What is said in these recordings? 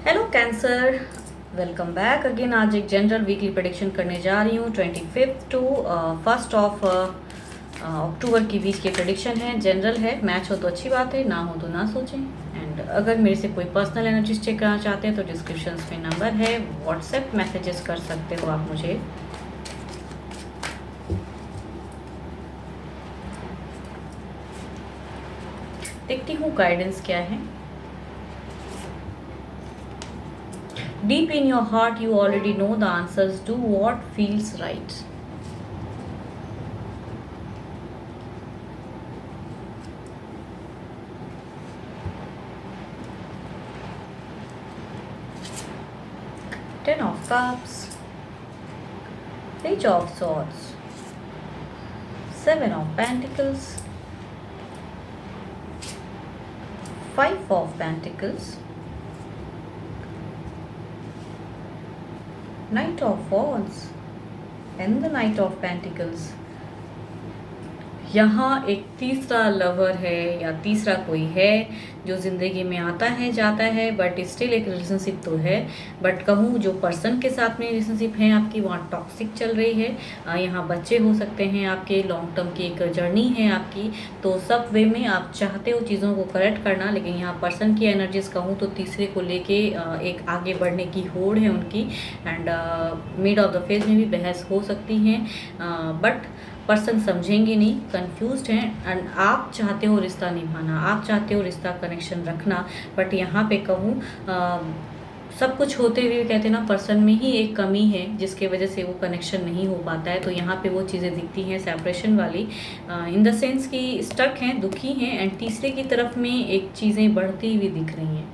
Hello cancer, welcome back again. आज एक general weekly prediction करने जा रही हूँ। 25 टू 1 अक्टूबर के बीच की प्रेडिक्शन है। जनरल है, मैच हो तो अच्छी बात है, ना हो तो ना सोचें। एंड अगर मेरे से कोई पर्सनल एनर्जीज चेक करना चाहते हैं तो डिस्क्रिप्शन में नंबर है, व्हाट्सएप मैसेजेस कर सकते हो आप मुझे। देखती हूँ गाइडेंस क्या है। Deep in your heart, you already know the answers. Do what feels right. Ten of Cups, Page of Swords, Seven of Pentacles, Five of Pentacles, Knight of Wands, and the Knight of Pentacles. यहाँ एक तीसरा lover है या तीसरा कोई है जो ज़िंदगी में आता है जाता है, बट स्टिल एक रिलेशनशिप तो है। बट कहूँ जो पर्सन के साथ में रिलेशनशिप है आपकी, वहाँ टॉक्सिक चल रही है। यहाँ बच्चे हो सकते हैं आपके, लॉन्ग टर्म की एक जर्नी है आपकी। तो सब वे में आप चाहते हो चीज़ों को करेक्ट करना, लेकिन यहाँ पर्सन की एनर्जीज कहूँ तो तीसरे को लेके एक आगे बढ़ने की होड़ है उनकी। And mid of the phase में भी बहस हो सकती है, बट पर्सन समझेंगे नहीं, कंफ्यूज्ड हैं। एंड आप चाहते हो रिश्ता निभाना, आप चाहते हो रिश्ता कनेक्शन रखना, बट यहाँ पे कहूँ सब कुछ होते हुए कहते हैं ना, पर्सन में ही एक कमी है जिसके वजह से वो कनेक्शन नहीं हो पाता है। तो यहाँ पे वो चीज़ें दिखती हैं सेपरेशन वाली, इन द सेंस कि स्टक हैं, दुखी हैं। एंड तीसरे की तरफ में एक चीज़ें बढ़ती हुई दिख रही हैं।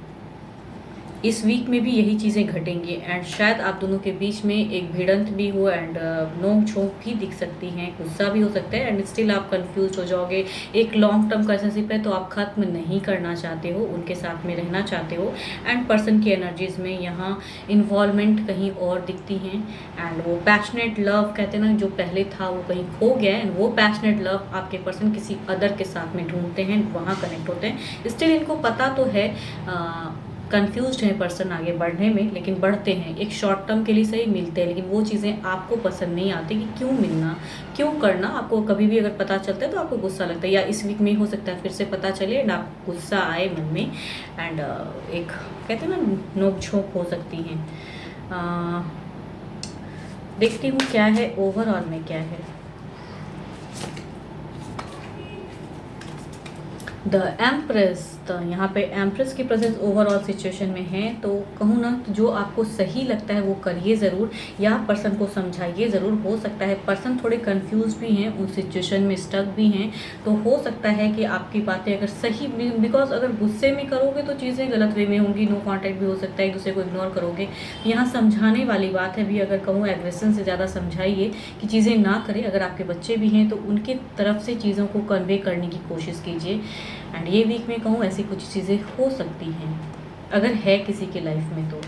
इस वीक में भी यही चीज़ें घटेंगी एंड शायद आप दोनों के बीच में एक भिड़ंत भी हो एंड नोक झोंक भी दिख सकती हैं, गुस्सा भी हो सकता है। एंड स्टिल आप कंफ्यूज हो जाओगे। एक लॉन्ग टर्म का रिलेशनशिप है तो आप ख़त्म नहीं करना चाहते हो, उनके साथ में रहना चाहते हो। एंड पर्सन की एनर्जीज में यहाँ इन्वॉल्वमेंट कहीं और दिखती हैं। एंड वो पैशनेट लव कहते हैं ना, जो पहले था वो कहीं खो गया है। एंड वो पैशनेट लव आपके पर्सन किसी अदर के साथ में ढूंढते हैं, वहाँ कनेक्ट होते हैं। स्टिल इनको पता तो है, कंफ्यूज्ड है पर्सन आगे बढ़ने में, लेकिन बढ़ते हैं। एक शॉर्ट टर्म के लिए सही मिलते हैं, लेकिन वो चीज़ें आपको पसंद नहीं आती कि क्यों मिलना, क्यों करना। आपको कभी भी अगर पता चलता है तो आपको गुस्सा लगता है, या इस वीक में हो सकता है फिर से पता चले एंड आप गुस्सा आए मन में। एंड एक कहते हैं ना, नोक झोंक हो सकती हैं। देखती हूँ क्या है ओवरऑल में, क्या है द एम्प्रेस। तो यहाँ पे एम्प्रेस की प्रेजेंस ओवरऑल सिचुएशन में है। तो कहूँ ना, जो आपको सही लगता है वो करिए ज़रूर, या पर्सन को समझाइए ज़रूर। हो सकता है पर्सन थोड़े कंफ्यूज भी हैं, उस सिचुएशन में स्टक भी हैं। तो हो सकता है कि आपकी बातें अगर सही, बिकॉज अगर गुस्से में करोगे तो चीज़ें गलत वे में होंगी, नो कॉन्टैक्ट भी हो सकता है, एक दूसरे को इग्नोर करोगे। यहाँ समझाने वाली बात है भी, अगर कहूँ एग्रेशन से ज़्यादा समझाइए कि चीज़ें ना करें। अगर आपके बच्चे भी हैं तो उनकी तरफ से चीज़ों को कन्वे करने की कोशिश कीजिए। एंड ये वीक में कहूँ ऐसी कुछ चीज़ें हो सकती हैं अगर है किसी के लाइफ में। तो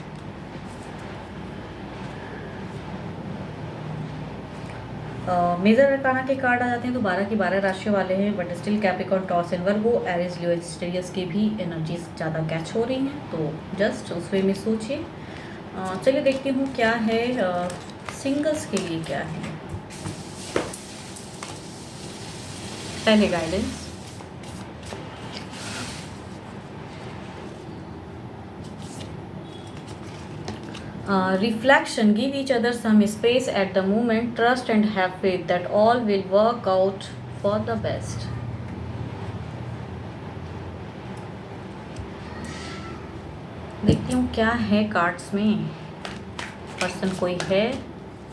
मेजर अरकाना के कार्ड आ जाते हैं तो 12 की 12 राशियों वाले हैं, but still Capricorn, taurus and Virgo, Aries, Leo, Aquarius की भी एनर्जीज ज़्यादा कैच हो रही हैं। तो जस्ट उस वे में सोचिए। चलिए देखती हूँ क्या है सिंगल्स के लिए, क्या है पहले guidance. Reflection, give each other some space at the moment, trust and have faith that all will work out for the best. देखती हूँ क्या है कार्ड्स में। पर्सन कोई है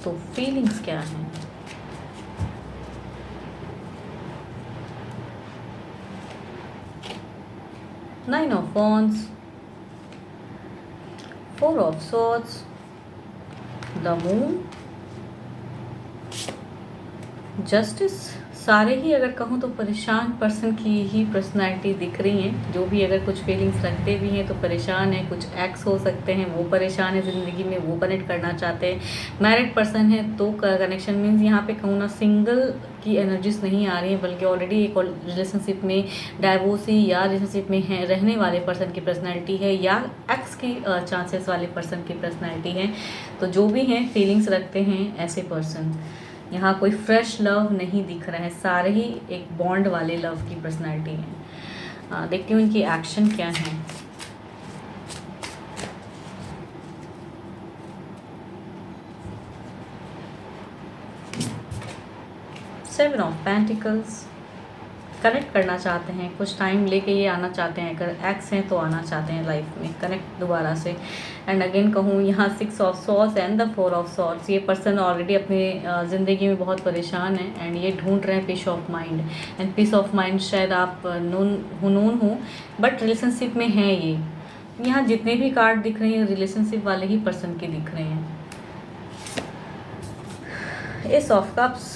तो फीलिंग्स क्या है। Nine of wands, four of swords, the moon, justice, सारे ही अगर कहूँ तो परेशान पर्सन की ही पर्सनैलिटी दिख रही हैं। जो भी अगर कुछ फीलिंग्स रखते भी हैं तो परेशान है, कुछ एक्स हो सकते हैं वो परेशान है ज़िंदगी में, वो कनेक्ट करना चाहते हैं। मैरिड पर्सन है तो कनेक्शन मीन्स यहाँ पे कहूँ ना सिंगल की एनर्जीज नहीं आ रही हैं, बल्कि ऑलरेडी एक रिलेशनशिप में डाइवोर्सी या रिलेशनशिप में है रहने वाले पर्सन की पर्सनैलिटी है, या एक्स की चांसेस वाले पर्सन की पर्सनैलिटी है। तो जो भी हैं फीलिंग्स रखते हैं ऐसे पर्सन, यहाँ कोई फ्रेश लव नहीं दिख रहा है, सारे ही एक बॉन्ड वाले लव की पर्सनैलिटी है। देखती हूँ इनकी एक्शन क्या है। सेवन ऑफ पेंटिकल्स, कनेक्ट करना चाहते हैं, कुछ टाइम लेके ये आना चाहते हैं। अगर एक्स हैं तो आना चाहते हैं लाइफ में कनेक्ट दोबारा से। एंड अगेन कहूँ यहाँ 6 of swords and the 4 of swords, ये पर्सन ऑलरेडी अपने ज़िंदगी में बहुत परेशान है एंड ये ढूंढ रहे हैं peace of mind. And peace of mind शायद आप नून हो बट रिलेशनशिप में हैं ये। यहाँ जितने भी कार्ड दिख रहे हैं रिलेशनशिप वाले ही पर्सन के दिख रहे हैं। S of cups,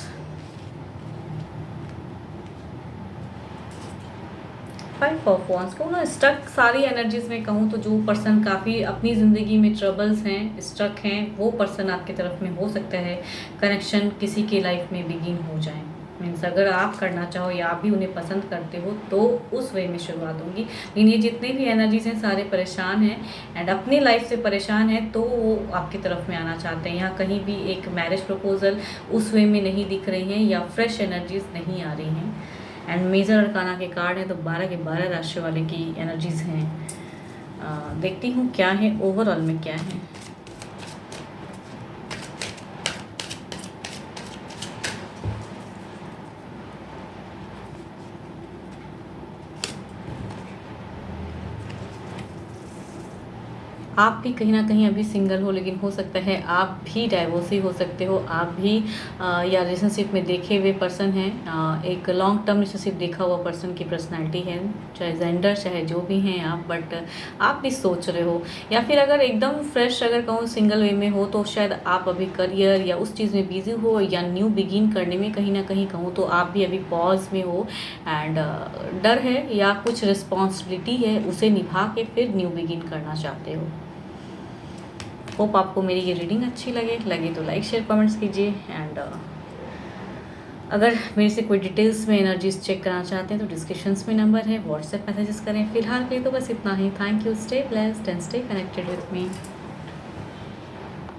5 of wands को ना स्टक सारी एनर्जीज में कहूँ तो जो पर्सन काफ़ी अपनी ज़िंदगी में ट्रबल्स हैं, स्टक हैं, वो पर्सन आपकी तरफ में हो सकता है कनेक्शन किसी के लाइफ में बिगिन हो जाए। मीन्स अगर आप करना चाहो या आप भी उन्हें पसंद करते हो तो उस वे में शुरुआत होगी। लेकिन ये जितने भी एनर्जीज हैं सारे परेशान हैं एंड अपनी लाइफ से परेशान हैं तो वो आपकी तरफ में आना चाहते हैं। यहाँ कहीं भी एक मैरिज प्रपोजल उस वे में नहीं दिख रही हैं या फ्रेश एनर्जीज नहीं आ रही हैं। एंड मेजर अरकाना के कार्ड हैं तो 12 के 12 राशि वाले की एनर्जीज हैं। देखती हूँ क्या है ओवरऑल में क्या है। आप भी कहीं ना कहीं अभी सिंगल हो, लेकिन हो सकता है आप भी डाइवोर्सी हो सकते हो, आप भी या रिलेशनशिप में देखे हुए पर्सन हैं, एक लॉन्ग टर्म रिलेशनशिप देखा हुआ पर्सन की पर्सनालिटी है, चाहे जेंडर चाहे जो भी हैं आप, बट आप भी सोच रहे हो। या फिर अगर एकदम फ्रेश अगर कहूँ सिंगल वे में हो तो शायद आप अभी करियर या उस चीज़ में बिजी हो या न्यू बिगिन करने में कहीं ना कहीं कहूँ तो आप भी अभी पॉज में हो एंड डर है या कुछ रिस्पॉन्सिबिलिटी है उसे निभा के फिर न्यू बिगिन करना चाहते हो। होप आपको मेरी ये रीडिंग अच्छी लगे तो लाइक शेयर कमेंट्स कीजिए। एंड अगर मेरे से कोई डिटेल्स में एनर्जीज चेक करना चाहते हैं तो डिस्क्रिप्शंस में नंबर है, व्हाट्सएप मैसेजेस करें। फिलहाल के लिए तो बस इतना ही। Thank you, stay blessed and stay connected with me.